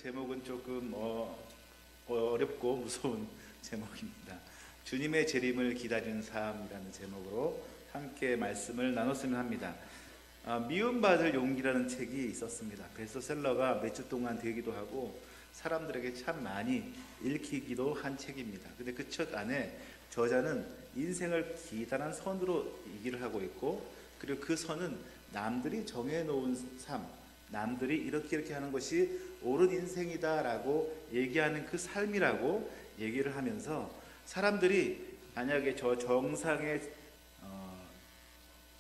제목은 조금 어렵고 무서운 제목입니다. 주님의 재림을 기다리는 삶이라는 제목으로 함께 말씀을 나눴으면 합니다. 미움받을 용기라는 책이 있었습니다. 베스트셀러가 몇 주 동안 되기도 하고 사람들에게 참 많이 읽히기도 한 책입니다. 근데 그 책 안에 저자는 인생을 기다란 선으로 얘기를 하고 있고, 그리고 그 선은 남들이 정해놓은 삶, 남들이 이렇게 하는 것이 옳은 인생이다라고 얘기하는 그 삶이라고 얘기를 하면서, 사람들이 만약에 저 정상에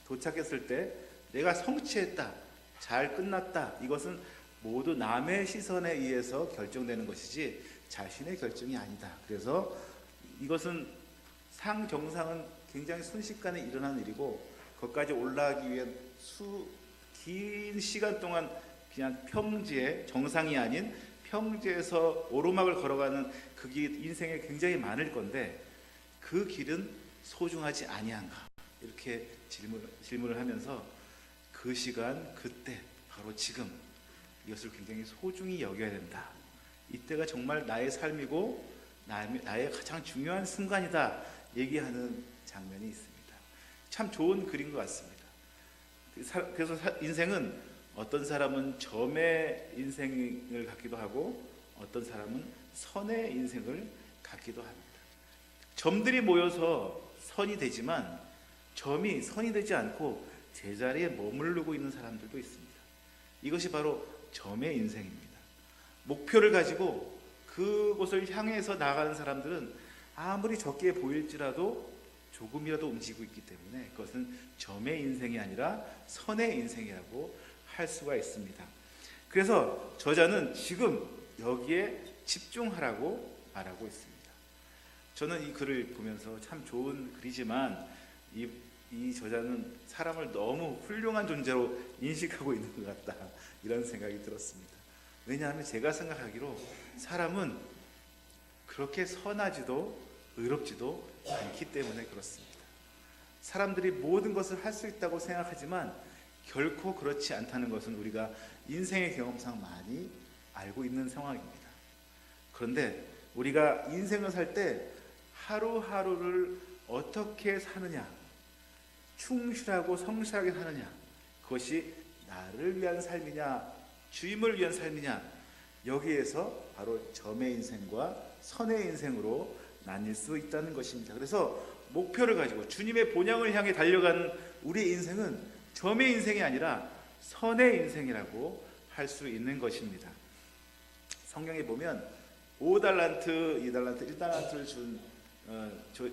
도착했을 때 내가 성취했다, 잘 끝났다, 이것은 모두 남의 시선에 의해서 결정되는 것이지 자신의 결정이 아니다. 그래서 이것은 상정상은 굉장히 순식간에 일어나는 일이고, 거기까지 올라가기 위한 긴 시간 동안 그냥 평지에, 정상이 아닌 평지에서 오르막을 걸어가는 그 길, 인생에 굉장히 많을 건데 그 길은 소중하지 아니한가, 이렇게 질문을 하면서 그 시간, 그때, 바로 지금 이것을 굉장히 소중히 여겨야 된다. 이때가 정말 나의 삶이고 나의 가장 중요한 순간이다 얘기하는 장면이 있습니다. 참 좋은 글인 것 같습니다. 그래서 인생은 어떤 사람은 점의 인생을 갖기도 하고 어떤 사람은 선의 인생을 갖기도 합니다. 점들이 모여서 선이 되지만 점이 선이 되지 않고 제자리에 머무르고 있는 사람들도 있습니다. 이것이 바로 점의 인생입니다. 목표를 가지고 그곳을 향해서 나아가는 사람들은 아무리 적게 보일지라도 조금이라도 움직이고 있기 때문에 그것은 점의 인생이 아니라 선의 인생이라고 할 수가 있습니다. 그래서 저자는 지금 여기에 집중하라고 말하고 있습니다. 저는 이 글을 보면서 참 좋은 글이지만 이 저자는 사람을 너무 훌륭한 존재로 인식하고 있는 것 같다, 이런 생각이 들었습니다. 왜냐하면 제가 생각하기로 사람은 그렇게 선하지도 의롭지도 않기 때문에 그렇습니다. 사람들이 모든 것을 할 수 있다고 생각하지만 결코 그렇지 않다는 것은 우리가 인생의 경험상 많이 알고 있는 상황입니다. 그런데 우리가 인생을 살 때 하루하루를 어떻게 사느냐, 충실하고 성실하게 사느냐, 그것이 나를 위한 삶이냐 주임을 위한 삶이냐, 여기에서 바로 점의 인생과 선의 인생으로 나뉠 수 있다는 것입니다. 그래서 목표를 가지고 주님의 본향을 향해 달려가는 우리의 인생은 점의 인생이 아니라 선의 인생이라고 할 수 있는 것입니다. 성경에 보면 5달란트, 2달란트, 1달란트를 준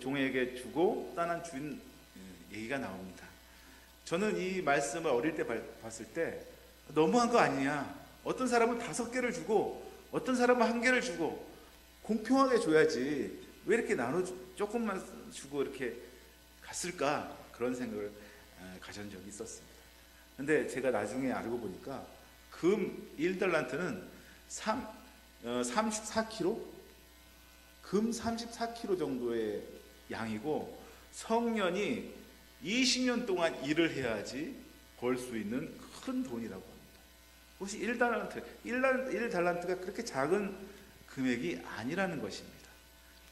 종에게 주고 떠난 주인 얘기가 나옵니다. 저는 이 말씀을 어릴 때 봤을 때 너무한 거 아니냐, 어떤 사람은 5개를 주고 어떤 사람은 1개를 주고 공평하게 줘야지 왜 이렇게 조금만 주고 이렇게 갔을까, 그런 생각을 가진 적이 있었습니다. 근데 제가 나중에 알고 보니까 금 1달란트는 34kg? 금 34kg 정도의 양이고 성년이 20년 동안 일을 해야지 벌 수 있는 큰 돈이라고 합니다. 그것이 1달란트가 그렇게 작은 금액이 아니라는 것입니다.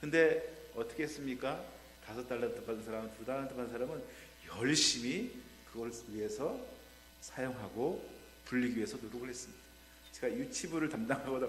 근데 어떻게 했습니까? 5달란트 받은 사람은, 2달란트 받은 사람은 열심히 그걸 위해서 사용하고 불리기 위해서 노력을 했습니다. 제가 유치부를 담당하다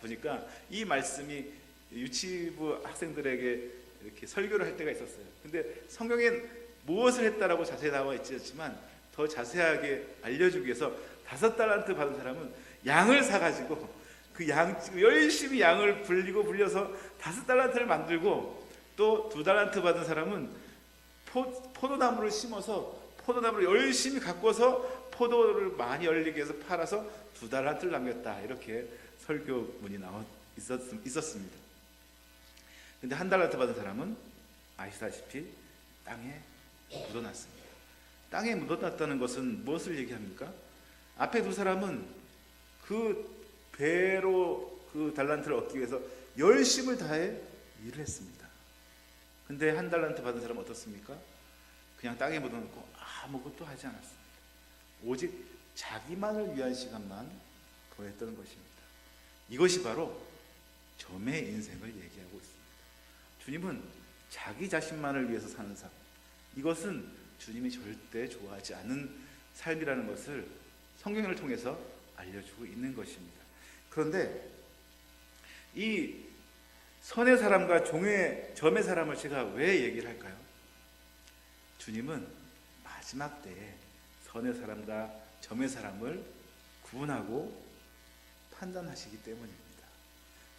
보니까 이 말씀이 유치부 학생들에게 이렇게 설교를 할 때가 있었어요. 근데 성경엔 무엇을 했다라고 자세히 나와 있지만 더 자세하게 알려주기 위해서 5달란트 받은 사람은 양을 사가지고 그 열심히 양을 불려서 5달란트를 만들고, 또 2달란트 받은 사람은 포도나무를 심어서 포도나무를 열심히 가꿔서 포도를 많이 열리게 해서 팔아서 2달란트를 남겼다, 이렇게 설교문이 있었습니다. 근데 1달란트 받은 사람은 아시다시피 땅에 묻어놨습니다. 땅에 묻어놨다는 것은 무엇을 얘기합니까? 앞에 2 사람은 그 배로 그 달란트를 얻기 위해서 열심을 다해 일을 했습니다. 근데 1달란트 받은 사람은 어떻습니까? 그냥 땅에 묻어놓고 아무것도 하지 않았습니다. 오직 자기만을 위한 시간만 보냈던 것입니다. 이것이 바로 점의 인생을 얘기하고 있습니다. 주님은 자기 자신만을 위해서 사는 삶, 이것은 주님이 절대 좋아하지 않는 삶이라는 것을 성경을 통해서 알려주고 있는 것입니다. 그런데 이 선의 사람과 점의 사람을 제가 왜 얘기를 할까요? 주님은 마지막 때에 선의 사람과 점의 사람을 구분하고 판단하시기 때문입니다.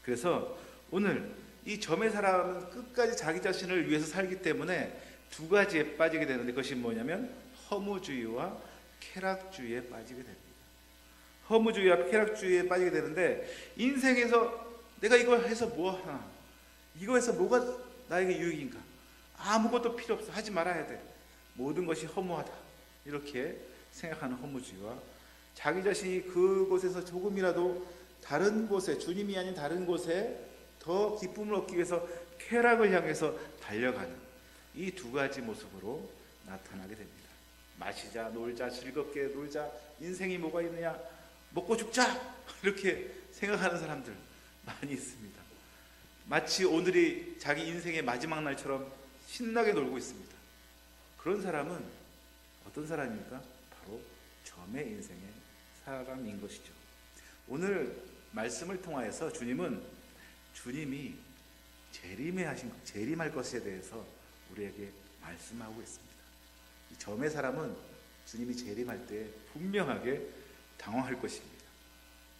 그래서 오늘 이 점의 사람은 끝까지 자기 자신을 위해서 살기 때문에 두 가지에 빠지게 되는데, 그것이 뭐냐면 허무주의와 쾌락주의에 빠지게 됩니다. 허무주의와 쾌락주의에 빠지게 되는데, 인생에서 내가 이거 해서 뭐 하나, 이거 해서 뭐가 나에게 유익인가, 아무것도 필요 없어, 하지 말아야 돼, 모든 것이 허무하다, 이렇게 생각하는 허무주의와, 자기 자신이 그곳에서 조금이라도 다른 곳에, 주님이 아닌 다른 곳에 더 기쁨을 얻기 위해서 쾌락을 향해서 달려가는 이 두 가지 모습으로 나타나게 됩니다. 마시자, 놀자, 즐겁게 놀자, 인생이 뭐가 있느냐, 먹고 죽자, 이렇게 생각하는 사람들 많이 있습니다. 마치 오늘이 자기 인생의 마지막 날처럼 신나게 놀고 있습니다. 그런 사람은 어떤 사람입니까? 바로 점의 인생의 사람인 것이죠. 오늘 말씀을 통하여서 주님이 재림할 것에 대해서 우리에게 말씀하고 있습니다. 이 점의 사람은 주님이 재림할 때 분명하게 당황할 것입니다.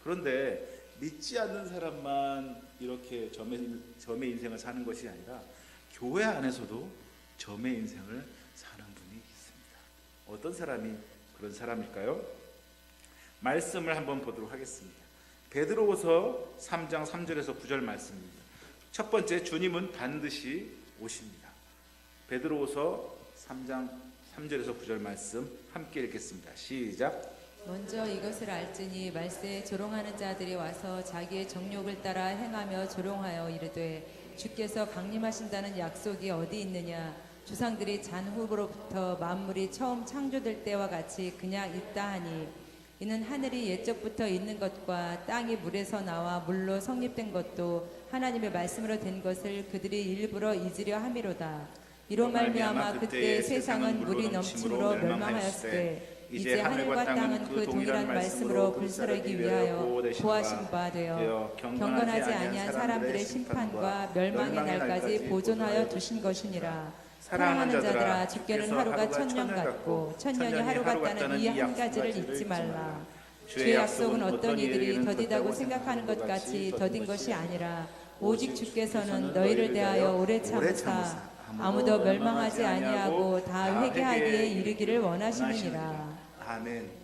그런데 믿지 않는 사람만 이렇게 점의 인생을 사는 것이 아니라 교회 안에서도 점의 인생을 사는 분이 있습니다. 어떤 사람이 그런 사람일까요? 말씀을 한번 보도록 하겠습니다. 베드로후서 3장 3절에서 9절 말씀입니다. 첫 번째, 주님은 반드시 오십니다. 베드로후서 3장 3절에서 9절 말씀 함께 읽겠습니다. 시작. 먼저 이것을 알지니 말세에 조롱하는 자들이 와서 자기의 정욕을 따라 행하며 조롱하여 이르되 주께서 강림하신다는 약속이 어디 있느냐, 조상들이 잔후로부터 만물이 처음 창조될 때와 같이 그냥 있다 하니, 이는 하늘이 옛적부터 있는 것과 땅이 물에서 나와 물로 성립된 것도 하나님의 말씀으로 된 것을 그들이 일부러 잊으려 함이로다. 이로 말미암아 그때 세상은 물이 넘침으로 멸망하였을 때 이제 하늘과 땅은 그 동일한 말씀으로 불사르기 위하여 구하신 바 되어 경건하지 아니한 사람들의 심판과 멸망의 날까지 보존하여 두신 것이니라. 사랑하는 자들아, 주께는 하루가 천년 같고 천년이 하루 같다는 이 한 가지를 잊지 말라. 주의 약속은 어떤 이들이 더디다고 생각하는 것 같이 더딘 것이 아니라 오직 주께서는 너희를 대하여 오래 참으사 아무도 멸망하지 아니하고 다 회개하기에 이르기를 원하시느니라. 아멘.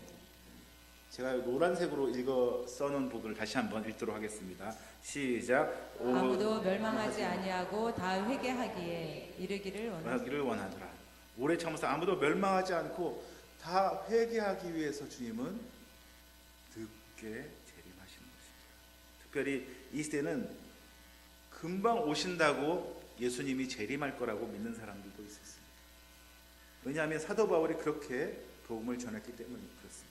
제가 노란색으로 읽어 써놓은 부분을 다시 한번 읽도록 하겠습니다. 시작. 아무도 멸망하지 아니하고 다 회개하기에 이르기를 원하노라. 오래 참으사 아무도 멸망하지 않고 다 회개하기 위해서 주님은 늦게 재림하시는 것입니다. 특별히 이 시대는 금방 오신다고 예수님이 재림할 거라고 믿는 사람들도 있었습니다. 왜냐하면 사도 바울이 그렇게 복음을 전했기 때문에 그렇습니다.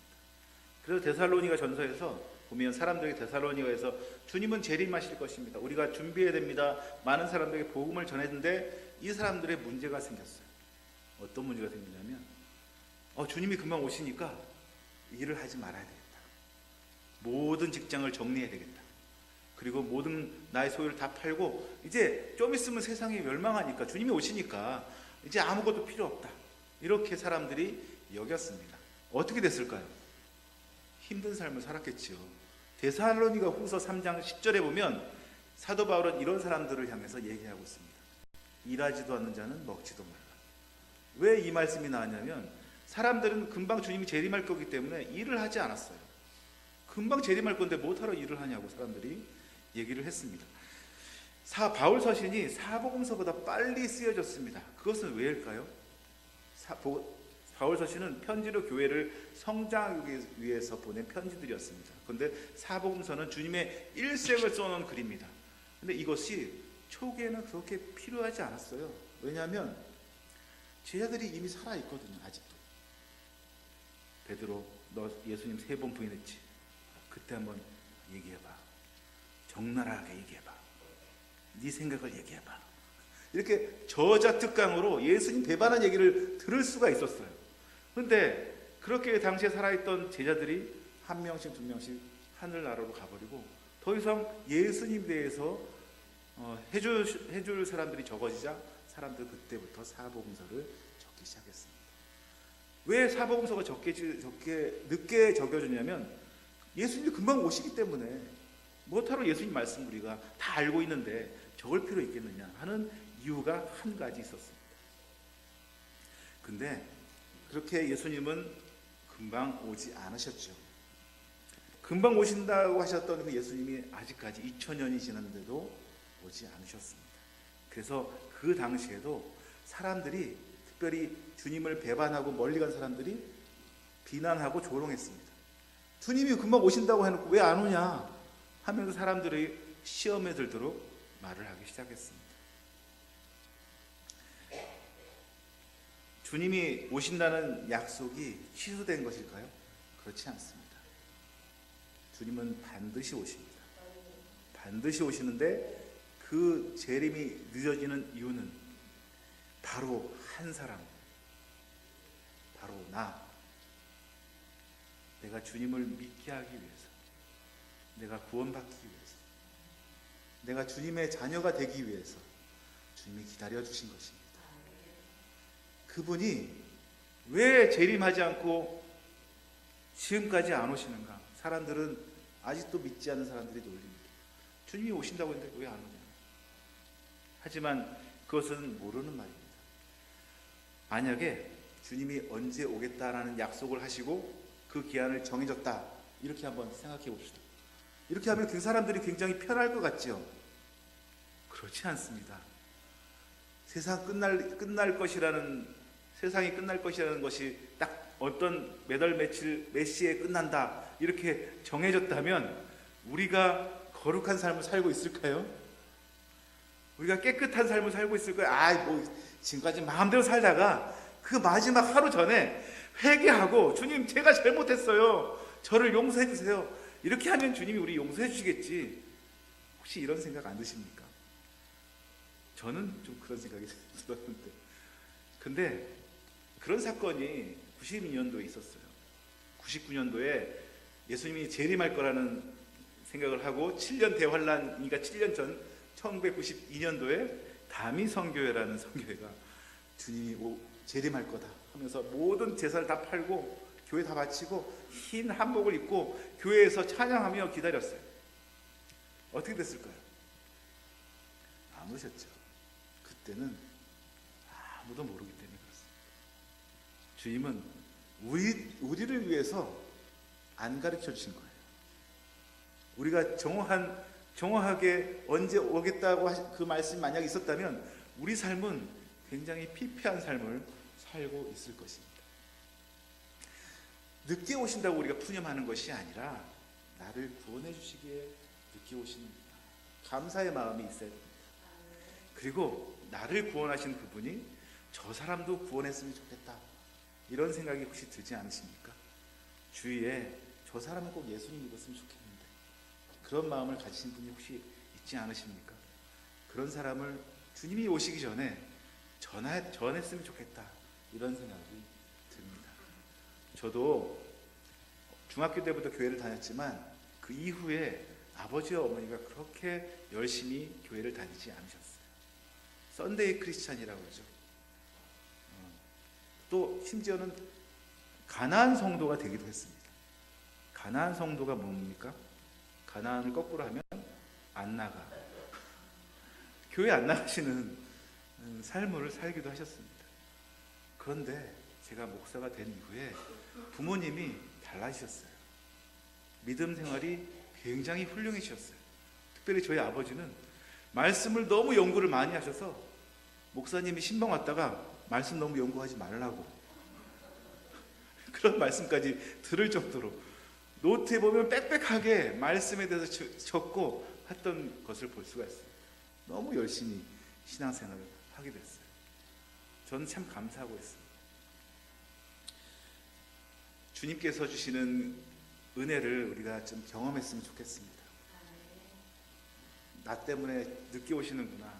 그래서 데살로니가 전서에서 보면 사람들에게 데살로니가에서 주님은 재림하실 것입니다, 우리가 준비해야 됩니다, 많은 사람들에게 복음을 전했는데 이 사람들의 문제가 생겼어요. 어떤 문제가 생기냐면 주님이 금방 오시니까 일을 하지 말아야 되겠다, 모든 직장을 정리해야 되겠다, 그리고 모든 나의 소유를 다 팔고 이제 좀 있으면 세상이 멸망하니까 주님이 오시니까 이제 아무것도 필요 없다, 이렇게 사람들이 여겼습니다. 어떻게 됐을까요? 힘든 삶을 살았겠지요. 데살로니가 후서 3장 10절에 보면 사도 바울은 이런 사람들을 향해서 얘기하고 있습니다. 일하지도 않는 자는 먹지도 말라. 왜 이 말씀이 나왔냐면 사람들은 금방 주님이 재림할 거기 때문에 일을 하지 않았어요. 금방 재림할 건데 못하러 일을 하냐고 사람들이 얘기를 했습니다. 바울 서신이 사복음서보다 빨리 쓰여졌습니다. 그것은 왜일까요? 바울 서신은 편지로 교회를 성장하기 위해서 보낸 편지들이었습니다. 그런데 사복음서는 주님의 일생을 써놓은 글입니다. 그런데 이것이 초기에는 그렇게 필요하지 않았어요. 왜냐하면 제자들이 이미 살아있거든요. 아직도. 베드로, 너 예수님 3번 부인했지? 그때 한번 얘기해봐. 적나라하게 얘기해봐. 네 생각을 얘기해봐. 이렇게 저자특강으로 예수님 배반한 얘기를 들을 수가 있었어요. 그런데 그렇게 당시에 살아있던 제자들이 한 명씩 두 명씩 하늘나라로 가버리고 더 이상 예수님 대해서 해줄 사람들이 적어지자 사람들 그때부터 사복음서를 적기 시작했습니다. 왜 사복음서가 늦게 적혀졌냐면 예수님이 금방 오시기 때문에 뭐하러 예수님 말씀 우리가 다 알고 있는데 적을 필요 있겠느냐 하는 이유가 한 가지 있었습니다. 근데 그렇게 예수님은 금방 오지 않으셨죠. 금방 오신다고 하셨던 그 예수님이 아직까지 2000년이 지났는데도 오지 않으셨습니다. 그래서 그 당시에도 사람들이 특별히 주님을 배반하고 멀리 간 사람들이 비난하고 조롱했습니다. 주님이 금방 오신다고 해놓고 왜 안 오냐 하면서 사람들이 시험에 들도록 말을 하기 시작했습니다. 주님이 오신다는 약속이 취소된 것일까요? 그렇지 않습니다. 주님은 반드시 오십니다. 반드시 오시는데 그 재림이 늦어지는 이유는 바로 한 사람, 바로 내가 주님을 믿게 하기 위해서, 내가 구원받기 위해서, 내가 주님의 자녀가 되기 위해서 주님이 기다려주신 것입니다. 그분이 왜 재림하지 않고 지금까지 안 오시는가? 사람들은 아직도 믿지 않는 사람들이 놀립니다. 주님이 오신다고 했는데 왜 안 오냐? 하지만 그것은 모르는 말입니다. 만약에 주님이 언제 오겠다라는 약속을 하시고 그 기한을 정해졌다, 이렇게 한번 생각해 봅시다. 이렇게 하면 그 사람들이 굉장히 편할 것 같죠? 그렇지 않습니다. 세상이 끝날 것이라는 것이 딱 어떤 몇 월 며칠 몇 시에 끝난다 이렇게 정해졌다면 우리가 거룩한 삶을 살고 있을까요? 우리가 깨끗한 삶을 살고 있을까요? 지금까지 마음대로 살다가 그 마지막 하루 전에 회개하고 주님 제가 잘못했어요, 저를 용서해 주세요, 이렇게 하면 주님이 우리 용서해 주시겠지. 혹시 이런 생각 안 드십니까? 저는 좀 그런 생각이 들었는데, 근데 그런 사건이 92년도에 있었어요. 99년도에 예수님이 재림할 거라는 생각을 하고 7년 대환란, 그러니까 7년 전 1992년도에 다미성교회라는 성교회가 주님이 재림할 거다 하면서 모든 재산을 다 팔고 교회 다 바치고 흰 한복을 입고 교회에서 찬양하며 기다렸어요. 어떻게 됐을까요? 안 오셨죠. 그때는 아무도 모르기 때문에 그렇습니다. 주님은 우리를 위해서 안 가르쳐 주신 거예요. 우리가 정확하게 언제 오겠다고 그 말씀이 만약 있었다면 우리 삶은 굉장히 피폐한 삶을 살고 있을 것입니다. 늦게 오신다고 우리가 푸념하는 것이 아니라 나를 구원해 주시기에 늦게 오시는 감사의 마음이 있어야 됩니다. 그리고 나를 구원하신 그분이 저 사람도 구원했으면 좋겠다, 이런 생각이 혹시 들지 않으십니까? 주위에 저 사람은 꼭 예수님 믿었으면 좋겠는데, 그런 마음을 가지신 분이 혹시 있지 않으십니까? 그런 사람을 주님이 오시기 전에 전했으면 좋겠다, 이런 생각이 듭니다. 저도 중학교 때부터 교회를 다녔지만 그 이후에 아버지와 어머니가 그렇게 열심히 교회를 다니지 않으셨어요. 썬데이 크리스찬이라고 그러죠. 또 심지어는 가나안 성도가 되기도 했습니다. 가나안 성도가 뭡니까? 가나안을 거꾸로 하면 안 나가. 교회 안 나가시는 삶을 살기도 하셨습니다. 그런데 제가 목사가 된 이후에 부모님이 달라지셨어요. 믿음 생활이 굉장히 훌륭해지셨어요. 특별히 저희 아버지는 말씀을 너무 연구를 많이 하셔서 목사님이 신방 왔다가 말씀 너무 연구하지 말라고 그런 말씀까지 들을 정도로 노트에 보면 빽빽하게 말씀에 대해서 적고 했던 것을 볼 수가 있어요. 너무 열심히 신앙생활을 하게 됐어요. 저는 참 감사하고 있습니다. 주님께서 주시는 은혜를 우리가 좀 경험했으면 좋겠습니다. 나 때문에 늦게 오시는구나.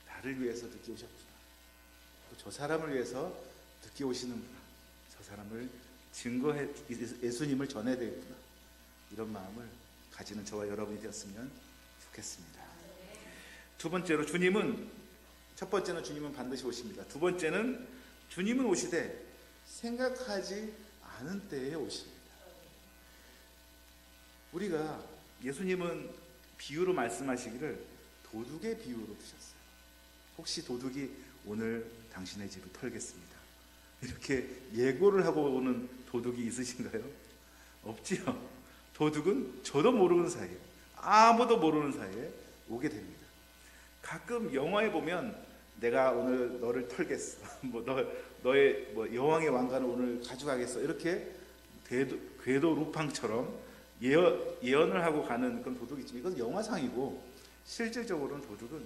나를 위해서 늦게 오셨구나. 또 저 사람을 위해서 늦게 오시는구나. 저 사람을 증거해 예수님을 전해야 되겠구나. 이런 마음을 가지는 저와 여러분이 되었으면 좋겠습니다. 두 번째로 첫 번째는 주님은 반드시 오십니다. 두 번째는 주님은 오시되 생각하지 않은 때에 오십니다. 우리가 예수님은 비유로 말씀하시기를 도둑의 비유로 두셨어요. 혹시 도둑이 오늘 당신의 집을 털겠습니다, 이렇게 예고를 하고 오는 도둑이 있으신가요? 없지요. 도둑은 저도 모르는 사이에, 아무도 모르는 사이에 오게 됩니다. 가끔 영화에 보면 내가 오늘 너를 털겠어, 너의 여왕의 왕관을 오늘 가져가겠어, 이렇게 궤도 루팡처럼 예언을 하고 가는 그런 도둑이 있지만, 이건 영화상이고 실질적으로는 도둑은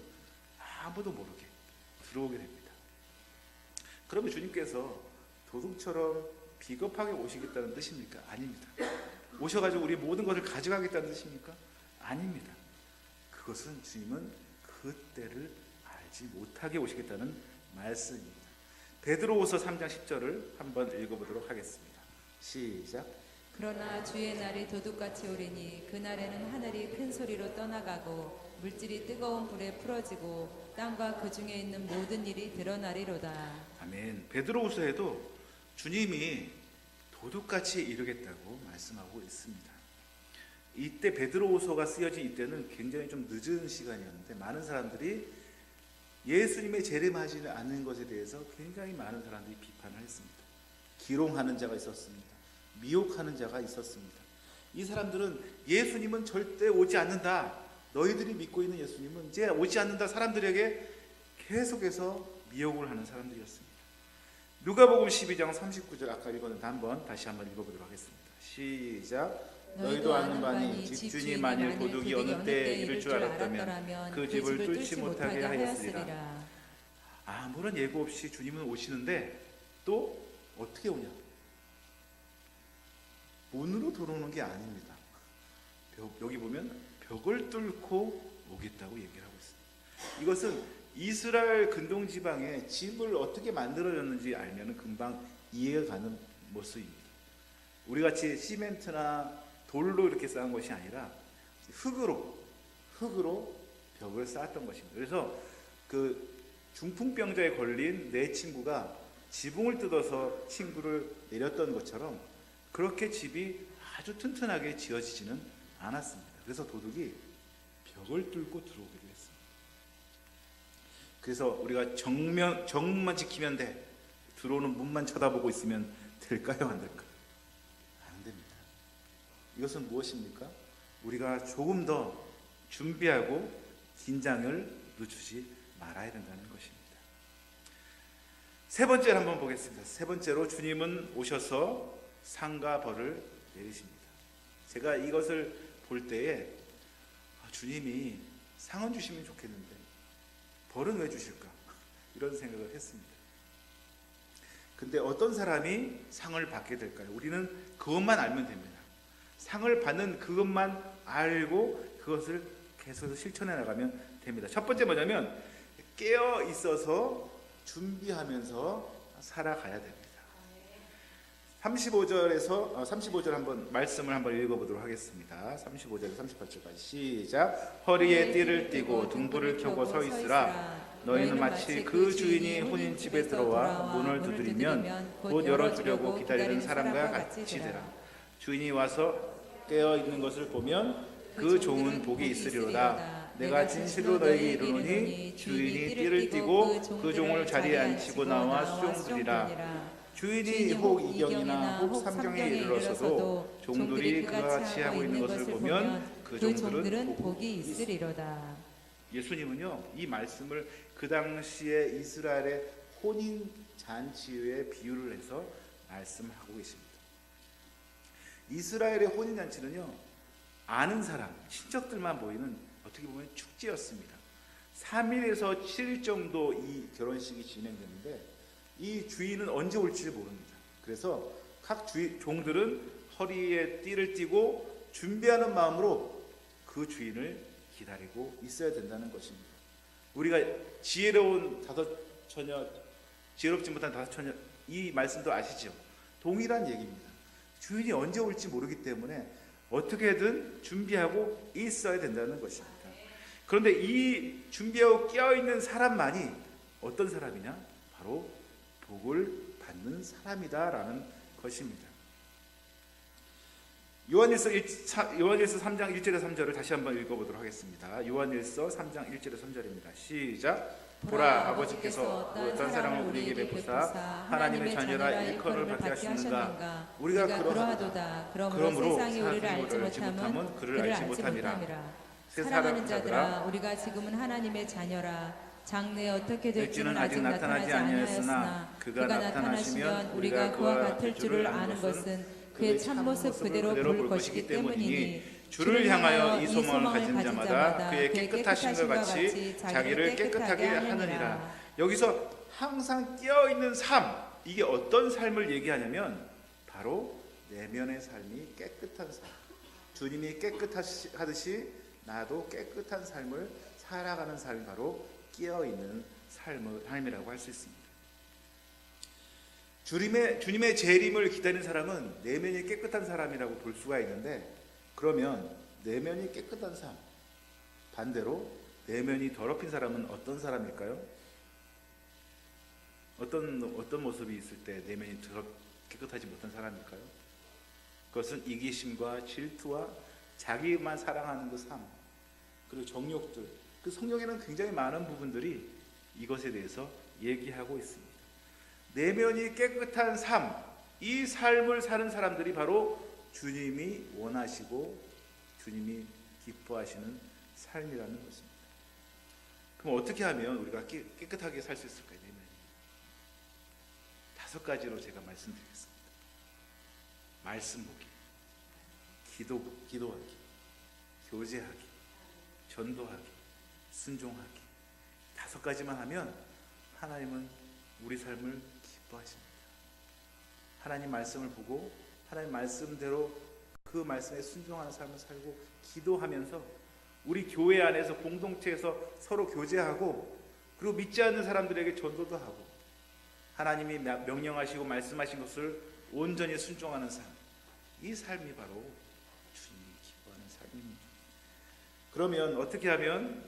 아무도 모르게 들어오게 됩니다. 그러면 주님께서 도둑처럼 비겁하게 오시겠다는 뜻입니까? 아닙니다. 오셔가지고 우리 모든 것을 가져가겠다는 뜻입니까? 아닙니다. 그것은 주님은 그 때를 알지 못하게 오시겠다는 말씀입니다. 베드로후서 3장 10절을 한번 읽어보도록 하겠습니다. 시작. 그러나 주의 날이 도둑같이 오리니 그날에는 하늘이 큰 소리로 떠나가고 물질이 뜨거운 불에 풀어지고 땅과 그 중에 있는 모든 일이 드러나리로다. 아멘. 베드로후서에도 주님이 도둑같이 이르겠다고 말씀하고 있습니다. 이때 베드로후서가 쓰여진 이때는 굉장히 좀 늦은 시간이었는데, 많은 사람들이 예수님의 재림하지 않는 것에 대해서 굉장히 많은 사람들이 비판을 했습니다. 기롱하는 자가 있었습니다. 미혹하는 자가 있었습니다. 이 사람들은 예수님은 절대 오지 않는다, 너희들이 믿고 있는 예수님은 이제 오지 않는다, 사람들에게 계속해서 미혹을 하는 사람들이었습니다. 누가복음 12장 39절 아까 읽었는데 다시 한번 읽어보도록 하겠습니다. 시작. 너희도 아는 바니 집주인이 만일 도둑이 어느 때에 이를 줄 알았다면 그 집을 뚫지 못하게 하였으리라. 아무런 예고 없이 주님은 오시는데 또 어떻게 오냐? 문으로 들어오는 게 아닙니다. 여기 보면 벽을 뚫고 오겠다고 얘기를 하고 있습니다. 이것은 이스라엘 근동지방에 집을 어떻게 만들어졌는지 알면 금방 이해가 가는 모습입니다. 우리같이 시멘트나 돌로 이렇게 쌓은 것이 아니라 흙으로 벽을 쌓았던 것입니다. 그래서 그 중풍병자에 걸린 내 친구가 지붕을 뜯어서 친구를 내렸던 것처럼 그렇게 집이 아주 튼튼하게 지어지지는 않았습니다. 그래서 도둑이 벽을 뚫고 들어오기로 했습니다. 그래서 우리가 정문만 지키면 돼, 들어오는 문만 쳐다보고 있으면 될까요? 안 될까요? 안 됩니다. 이것은 무엇입니까? 우리가 조금 더 준비하고 긴장을 늦추지 말아야 된다는 것입니다. 세 번째로 한번 보겠습니다. 세 번째로 주님은 오셔서 상과 벌을 내리십니다. 제가 이것을 볼 때에 주님이 상은 주시면 좋겠는데 벌은 왜 주실까? 이런 생각을 했습니다. 근데 어떤 사람이 상을 받게 될까요? 우리는 그것만 알면 됩니다. 상을 받는 그것만 알고 그것을 계속 실천해 나가면 됩니다. 첫 번째 뭐냐면 깨어 있어서 준비하면서 살아가야 됩니다. 35절 한번 말씀을 한번 읽어보도록 하겠습니다. 35절에서 38절까지 시작. 허리에 띠를 띠고 등불을 켜고 서 있으라. 너희는 마치 그 주인이 혼인집에 들어와 문을 두드리면 곧 열어주려고 기다리는 사람과 같이 되라. 주인이 와서 깨어 있는 것을 보면 그 종은 복이 있으리로다. 내가 진실로 너희에게 이르노니 주인이 띠를 띠고 그 종을 자리에 앉히고 나와 수종드리라. 주인이 혹 이경이나 혹 삼경에 이르러서도 종들이 그와 같이 하고 있는 것을 보면 그 종들은 복이 있으리로다. 예수님은요, 이 말씀을 그 당시에 이스라엘의 혼인 잔치에 비유를 해서 말씀하고 계십니다. 이스라엘의 혼인 잔치는요, 아는 사람, 친척들만 모이는 어떻게 보면 축제였습니다. 3일에서 7일 정도 이 결혼식이 진행되는데 이 주인은 언제 올지 모릅니다. 그래서 각 종들은 허리에 띠를 띠고 준비하는 마음으로 그 주인을 기다리고 있어야 된다는 것입니다. 우리가 지혜로운 다섯 처녀, 지혜롭지 못한 다섯 처녀, 이 말씀도 아시죠? 동일한 얘기입니다. 주인이 언제 올지 모르기 때문에 어떻게든 준비하고 있어야 된다는 것입니다. 그런데 이 준비하고 깨어있는 사람만이 어떤 사람이냐? 바로 복을 받는 사람이다라는 것입니다. 요한일서 3장 1절에 3절을 다시 한번 읽어보도록 하겠습니다. 요한일서 3장 1절에 3절입니다. 시작. 보라, 아버지께서 어떤 사랑을 우리에게 베푸사 하나님의 자녀라 일컬음을 받게 하시는가. 우리가 그러하도다. 그러므로 세상이 우리를 알지 못함은 그를 알지 못함이라. 사랑하는 자들아, 우리가 지금은 하나님의 자녀라. 장래에 어떻게 될지는 아직 나타나지 아니하였으나 그가 나타나시면 우리가 그와 같을 줄을 아는 것은 그의 참모습 그대로 볼 것이기 때문이니 주를 향하여 이 소망을 가진 자마다 그의 깨끗하신 것 같이 자기를 깨끗하게 하느니라. 여기서 항상 깨어있는 삶, 이게 어떤 삶을 얘기하냐면 바로 내면의 삶이 깨끗한 삶. 주님이 깨끗하듯이 나도 깨끗한 삶을 살아가는 삶이 바로 깨어있는 삶이라고 할 수 있습니다. 주님의 재림을 기다리는 사람은 내면이 깨끗한 사람이라고 볼 수가 있는데, 그러면 내면이 깨끗한 삶, 반대로 내면이 더럽힌 사람은 어떤 사람일까요? 어떤 모습이 있을 때 내면이 깨끗하지 못한 사람일까요? 그것은 이기심과 질투와 자기만 사랑하는 그 삶, 그리고 정욕들, 그 성경에는 굉장히 많은 부분들이 이것에 대해서 얘기하고 있습니다. 내면이 깨끗한 삶, 이 삶을 사는 사람들이 바로 주님이 원하시고 주님이 기뻐하시는 삶이라는 것입니다. 그럼 어떻게 하면 우리가 깨끗하게 살 수 있을까요? 내면이 5가지로 제가 말씀드리겠습니다. 말씀 보기, 기도하기, 교제하기, 전도하기, 순종하기. 5가지만 하면 하나님은 우리 삶을 기뻐하십니다. 하나님 말씀을 보고 하나님 말씀대로 그 말씀에 순종하는 삶을 살고 기도하면서 우리 교회 안에서 공동체에서 서로 교제하고 그리고 믿지 않는 사람들에게 전도도 하고 하나님이 명령하시고 말씀하신 것을 온전히 순종하는 삶, 이 삶이 바로 주님이 기뻐하는 삶입니다. 그러면 어떻게 하면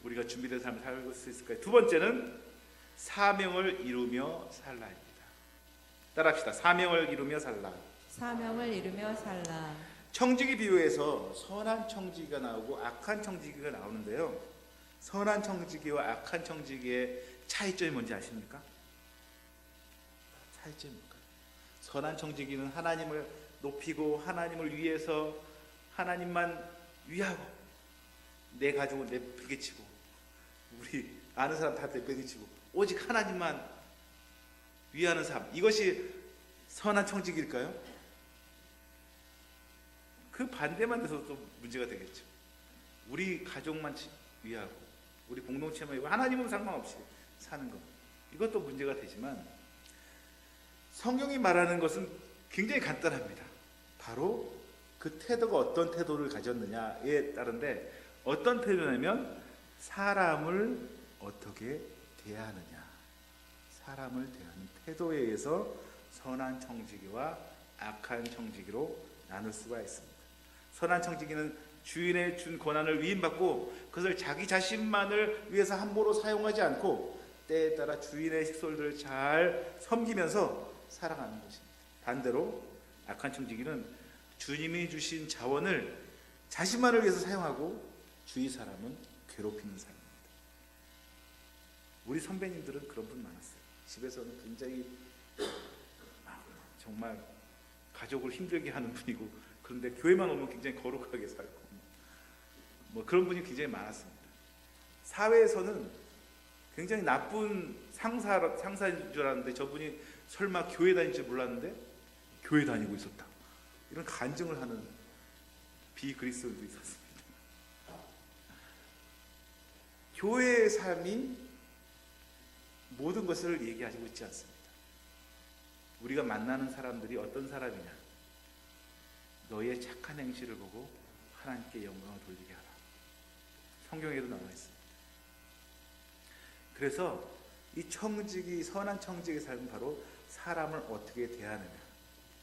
우리가 준비된 삶을 살 수 있을까요? 2번째는 사명을 이루며 살라입니다. 따라합시다. 사명을 이루며 살라. 사명을 이루며 살라. 청지기 비유에서 선한 청지기가 나오고 악한 청지기가 나오는데요. 선한 청지기와 악한 청지기의 차이점이 뭔지 아십니까? 차이점이 뭘까요? 선한 청지기는 하나님을 높이고 하나님을 위해서 하나님만 위하고 내 가족은 내팽개치고 우리 아는 사람 다 내팽개치고 오직 하나님만 위하는 삶, 이것이 선한 청지기일까요? 그 반대만 돼서 또 문제가 되겠죠. 우리 가족만 위하고 우리 공동체만 위하고 하나님은 상관없이 사는 것, 이것도 문제가 되지만 성경이 말하는 것은 굉장히 간단합니다. 바로 그 태도가 어떤 태도를 가졌느냐에 따른데, 어떤 태도냐면 사람을 어떻게 대하느냐, 사람을 대하는 태도에 의해서 선한 청지기와 악한 청지기로 나눌 수가 있습니다. 선한 청지기는 주인의 준 권한을 위임받고 그것을 자기 자신만을 위해서 함부로 사용하지 않고 때에 따라 주인의 식솔들을 잘 섬기면서 살아가는 것입니다. 반대로 악한 청지기는 주님이 주신 자원을 자신만을 위해서 사용하고 주위 사람은 괴롭히는 삶입니다. 우리 선배님들은 그런 분 많았어요. 집에서는 굉장히 정말 가족을 힘들게 하는 분이고, 그런데 교회만 오면 굉장히 거룩하게 살고 뭐 그런 분이 굉장히 많았습니다. 사회에서는 굉장히 나쁜 상사인 줄 알았는데 저분이 설마 교회 다닐 줄 몰랐는데 교회 다니고 있었다, 이런 간증을 하는 비그리스도인도 있었습니다. 교회의 삶이 모든 것을 얘기하고 있지 않습니다. 우리가 만나는 사람들이 어떤 사람이냐, 너의 착한 행실을 보고 하나님께 영광을 돌리게 하라. 성경에도 나와 있습니다. 그래서 이 청직이 선한 청직의 삶은 바로 사람을 어떻게 대하느냐,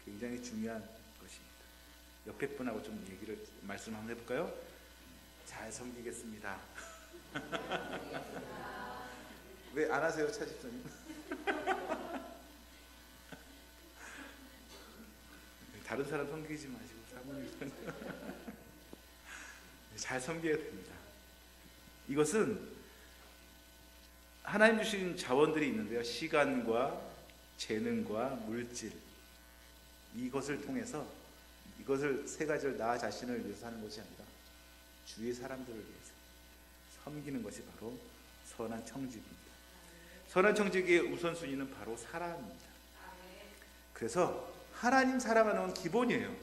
굉장히 중요한 것입니다. 옆에 분하고 좀 말씀 한번 해볼까요? 잘 섬기겠습니다. 왜 안 하세요, 차 집사님? 다른 사람 섬기지 마시고 사모님 잘 섬겨야 됩니다. 이것은 하나님 주신 자원들이 있는데요, 시간과 재능과 물질, 이것을 통해서 이것을 세 가지를 나 자신을 위해서 하는 것이 아니라 주위 사람들을 위해서 섬기는 것이 바로 선한 청직입니다. 선한 청직의 우선순위는 바로 사람입니다. 그래서 하나님 사랑하는 건 기본이에요.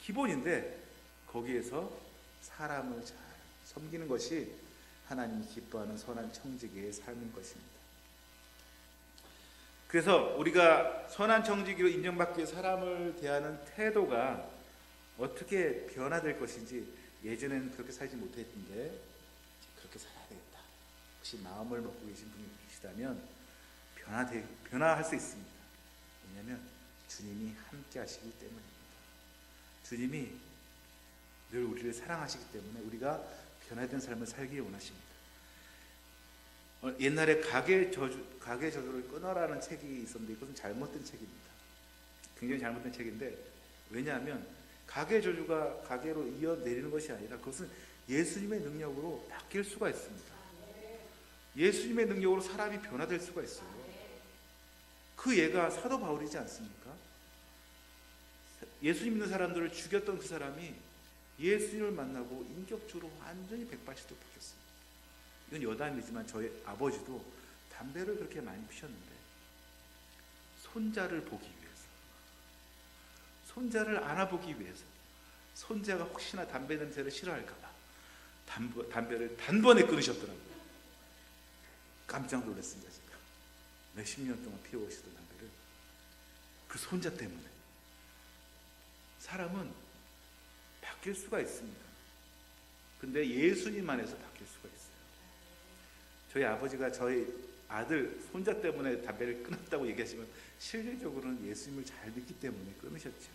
기본인데 거기에서 사람을 잘 섬기는 것이 하나님이 기뻐하는 선한 청지기의 삶인 것입니다. 그래서 우리가 선한 청지기로 인정받기 위해 사람을 대하는 태도가 어떻게 변화될 것인지, 예전에는 그렇게 살지 못했는데 그렇게 살아야 되겠다, 혹시 마음을 먹고 계신 분이 계시다면 변화할 수 있습니다. 왜냐하면 주님이 함께 하시기 때문입니다. 주님이 늘 우리를 사랑하시기 때문에 우리가 변화된 삶을 살기 원하십니다. 옛날에 가계 저주를 끊어라는 책이 있었는데 이것은 잘못된 책입니다. 굉장히 잘못된 책인데, 왜냐하면 가계 저주가 가계로 이어내리는 것이 아니라 그것은 예수님의 능력으로 바뀔 수가 있습니다. 예수님의 능력으로 사람이 변화될 수가 있어요. 그 예가 사도 바울이지 않습니까? 예수님 믿는 사람들을 죽였던 그 사람이 예수님을 만나고 인격적으로 완전히 180도 바뀌었습니다. 이건 여담이지만 저희 아버지도 담배를 그렇게 많이 피셨는데 손자를 보기 위해서, 손자를 안아보기 위해서, 손자가 혹시나 담배 냄새를 싫어할까 봐 담배를 단번에 끊으셨더라고요. 깜짝 놀랐습니다. 제가 몇십 년 동안 피워오시던 담배를 그 손자 때문에. 사람은 바뀔 수가 있습니다. 근데 예수님 안에서 바뀔 수가 있어요. 저희 아버지가 저희 아들 손자 때문에 담배를 끊었다고 얘기하시면 실질적으로는 예수님을 잘 믿기 때문에 끊으셨죠.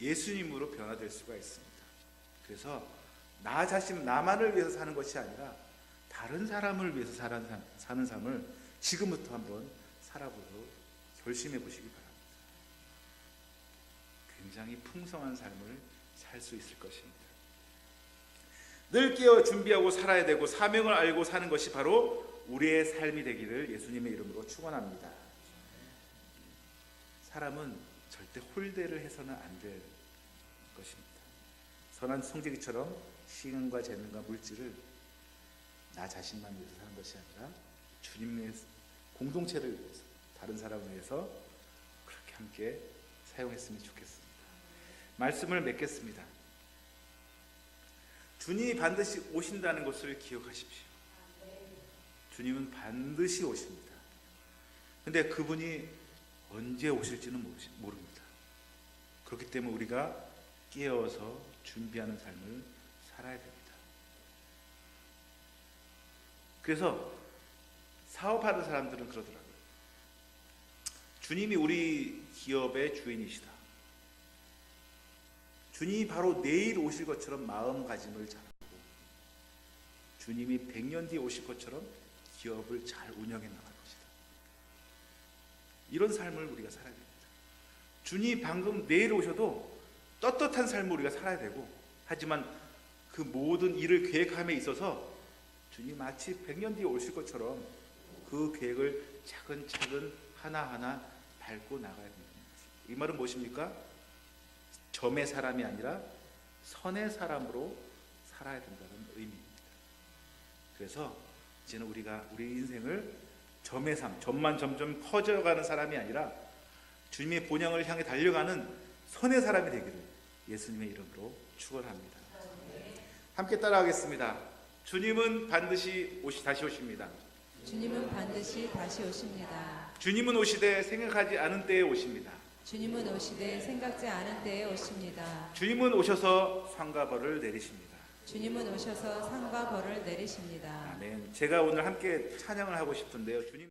예수님으로 변화될 수가 있습니다. 그래서 나 자신, 나만을 위해서 사는 것이 아니라 다른 사람을 위해서 사는 삶을 지금부터 한번 살아보도록 결심해 보시기 바랍니다. 굉장히 풍성한 삶을 살 수 있을 것입니다. 늘 깨어 준비하고 살아야 되고 사명을 알고 사는 것이 바로 우리의 삶이 되기를 예수님의 이름으로 축원합니다. 사람은 절대 홀대를 해서는 안 될 것입니다. 선한 성지기처럼 시간과 재능과 물질을 나 자신만 위해서 사는 것이 아니라 주님의 공동체를 위해서, 다른 사람을 위해서 그렇게 함께 사용했으면 좋겠습니다. 말씀을 맺겠습니다. 주님이 반드시 오신다는 것을 기억하십시오. 주님은 반드시 오십니다. 근데 그분이 언제 오실지는 모릅니다. 그렇기 때문에 우리가 깨어서 준비하는 삶을 살아야 됩니다. 그래서 사업하는 사람들은 그러더라고요. 주님이 우리 기업의 주인이시다. 주님이 바로 내일 오실 것처럼 마음가짐을 잘하고, 주님이 100년 뒤에 오실 것처럼 기업을 잘 운영해 나갈 것이다. 이런 삶을 우리가 살아야 됩니다. 주님이 방금 내일 오셔도 떳떳한 삶을 우리가 살아야 되고, 하지만 그 모든 일을 계획함에 있어서 주님 마치 100년 뒤에 오실 것처럼 그 계획을 차근차근 하나하나 밟고 나가야 됩니다. 이 말은 무엇입니까? 점의 사람이 아니라 선의 사람으로 살아야 된다는 의미입니다. 그래서 이제는 우리가 우리 인생을 점의 삶, 점만 점점 커져가는 사람이 아니라 주님의 본향을 향해 달려가는 선의 사람이 되기를 예수님의 이름으로 축원합니다. 함께 따라하겠습니다. 주님은 반드시 다시 오십니다. 주님은 반드시 다시 오십니다. 주님은 오시되 생각하지 않은 때에 오십니다. 주님은 오시되 생각지 않은 때에 오십니다. 주님은 오셔서 상과 벌을 내리십니다. 주님은 오셔서 상과 벌을 내리십니다. 아멘. 제가 오늘 함께 찬양을 하고 싶은데요. 주님